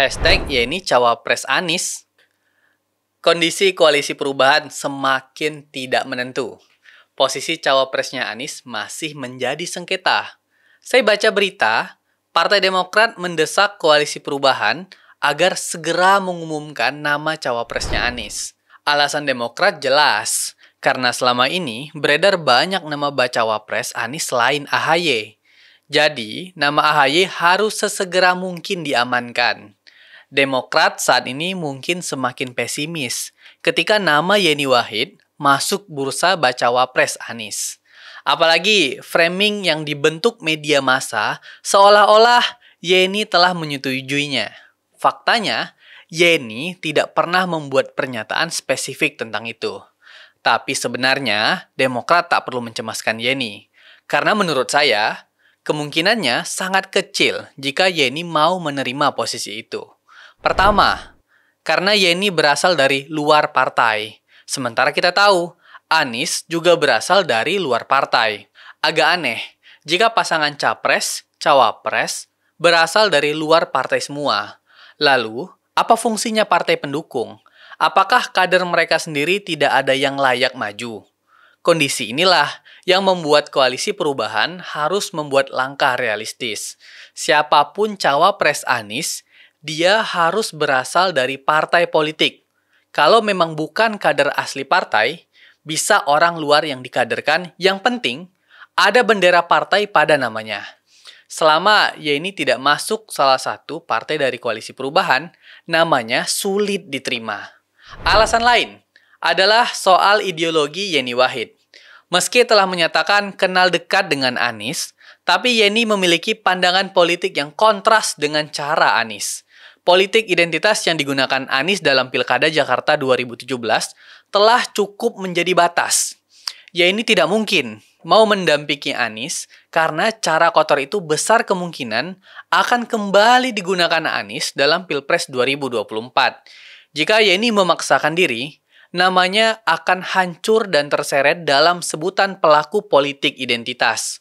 Yeni Cawapres Anies. Kondisi koalisi perubahan semakin tidak menentu. Posisi cawapresnya Anies masih menjadi sengketa. Saya baca berita, Partai Demokrat mendesak koalisi perubahan agar segera mengumumkan nama cawapresnya Anies. Alasan Demokrat jelas, karena selama ini beredar banyak nama bacawapres Anies selain AHY. Jadi, nama AHY harus sesegera mungkin diamankan. Demokrat saat ini mungkin semakin pesimis ketika nama Yeni Wahid masuk bursa bacawa pres Anies. Apalagi framing yang dibentuk media massa seolah-olah Yeni telah menyetujuinya. Faktanya, Yeni tidak pernah membuat pernyataan spesifik tentang itu. Tapi sebenarnya Demokrat tak perlu mencemaskan Yeni. Karena menurut saya, kemungkinannya sangat kecil jika Yeni mau menerima posisi itu. Pertama, karena Yeni berasal dari luar partai. Sementara kita tahu, Anies juga berasal dari luar partai. Agak aneh, jika pasangan capres, cawapres, berasal dari luar partai semua. Lalu, apa fungsinya partai pendukung? Apakah kader mereka sendiri tidak ada yang layak maju? Kondisi inilah yang membuat koalisi perubahan harus membuat langkah realistis. Siapapun cawapres Anies, dia harus berasal dari partai politik. Kalau memang bukan kader asli partai, bisa orang luar yang dikaderkan. Yang penting, ada bendera partai pada namanya. Selama Yeni tidak masuk salah satu partai dari koalisi perubahan, namanya sulit diterima. Alasan lain adalah soal ideologi Yeni Wahid. Meski telah menyatakan kenal dekat dengan Anies, tapi Yeni memiliki pandangan politik yang kontras dengan cara Anies. Politik identitas yang digunakan Anies dalam Pilkada Jakarta 2017 telah cukup menjadi batas. Yeni tidak mungkin mau mendampingi Anies karena cara kotor itu besar kemungkinan akan kembali digunakan Anies dalam Pilpres 2024. Jika Yeni memaksakan diri, namanya akan hancur dan terseret dalam sebutan pelaku politik identitas.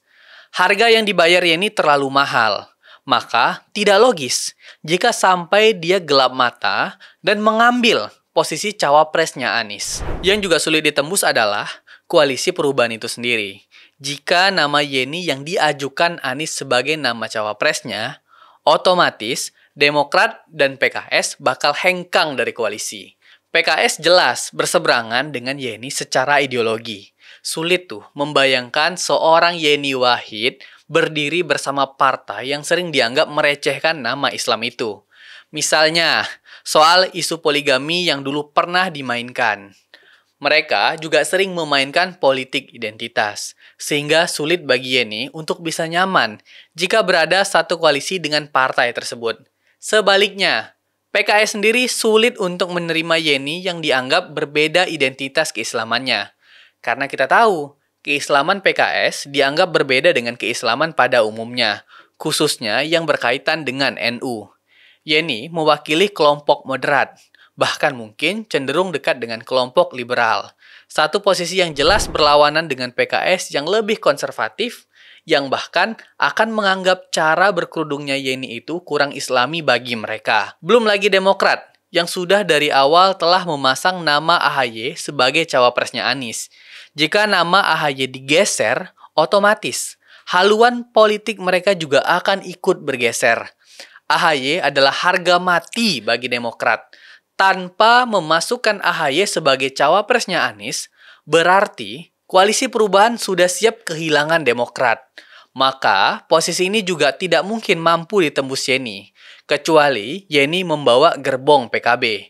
Harga yang dibayar Yeni terlalu mahal. Maka tidak logis jika sampai dia gelap mata dan mengambil posisi cawapresnya Anies. Yang juga sulit ditembus adalah koalisi perubahan itu sendiri. Jika nama Yeni yang diajukan Anies sebagai nama cawapresnya, otomatis Demokrat dan PKS bakal hengkang dari koalisi. PKS jelas berseberangan dengan Yeni secara ideologi. Sulit tuh membayangkan seorang Yeni Wahid berdiri bersama partai yang sering dianggap merecehkan nama Islam itu. Misalnya, soal isu poligami yang dulu pernah dimainkan. Mereka juga sering memainkan politik identitas, sehingga sulit bagi Yeni untuk bisa nyaman jika berada satu koalisi dengan partai tersebut. Sebaliknya, PKS sendiri sulit untuk menerima Yeni yang dianggap berbeda identitas keislamannya. Karena kita tahu, keislaman PKS dianggap berbeda dengan keislaman pada umumnya, khususnya yang berkaitan dengan NU. Yeni mewakili kelompok moderat, bahkan mungkin cenderung dekat dengan kelompok liberal. Satu posisi yang jelas berlawanan dengan PKS yang lebih konservatif, yang bahkan akan menganggap cara berkerudungnya Yeni itu kurang islami bagi mereka. Belum lagi Demokrat, yang sudah dari awal telah memasang nama AHY sebagai cawapresnya Anies. Jika nama AHY digeser, otomatis haluan politik mereka juga akan ikut bergeser. AHY adalah harga mati bagi Demokrat. Tanpa memasukkan AHY sebagai cawapresnya Anies, berarti koalisi perubahan sudah siap kehilangan Demokrat. Maka posisi ini juga tidak mungkin mampu ditembus Yeni, kecuali Yeni membawa gerbong PKB.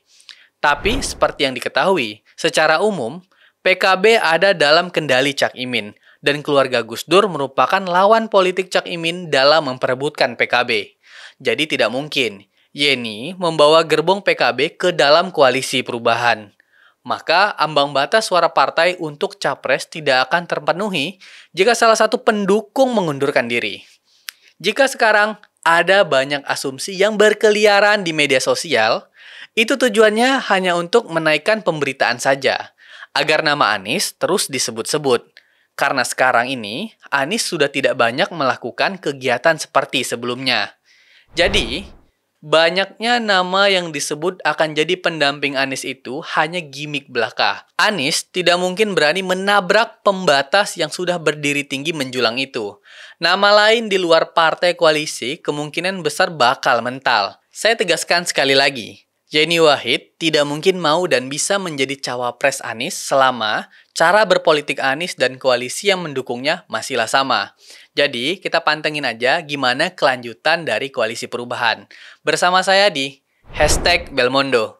Tapi seperti yang diketahui, secara umum, PKB ada dalam kendali Cak Imin, dan keluarga Gus Dur merupakan lawan politik Cak Imin dalam memperebutkan PKB. Jadi tidak mungkin Yeni membawa gerbong PKB ke dalam koalisi perubahan. Maka ambang batas suara partai untuk capres tidak akan terpenuhi jika salah satu pendukung mengundurkan diri. Jika sekarang ada banyak asumsi yang berkeliaran di media sosial, itu tujuannya hanya untuk menaikkan pemberitaan saja, agar nama Anies terus disebut-sebut. Karena sekarang ini, Anies sudah tidak banyak melakukan kegiatan seperti sebelumnya. Jadi, Banyaknya nama yang disebut akan jadi pendamping Anies itu hanya gimmick belaka. Anies tidak mungkin berani menabrak pembatas yang sudah berdiri tinggi menjulang itu. Nama lain di luar partai koalisi kemungkinan besar bakal mental. Saya tegaskan sekali lagi, Yeni Wahid tidak mungkin mau dan bisa menjadi cawapres Anies selama cara berpolitik Anies dan koalisi yang mendukungnya masihlah sama. Jadi, kita pantengin aja gimana kelanjutan dari koalisi perubahan. Bersama saya di #Belmondo.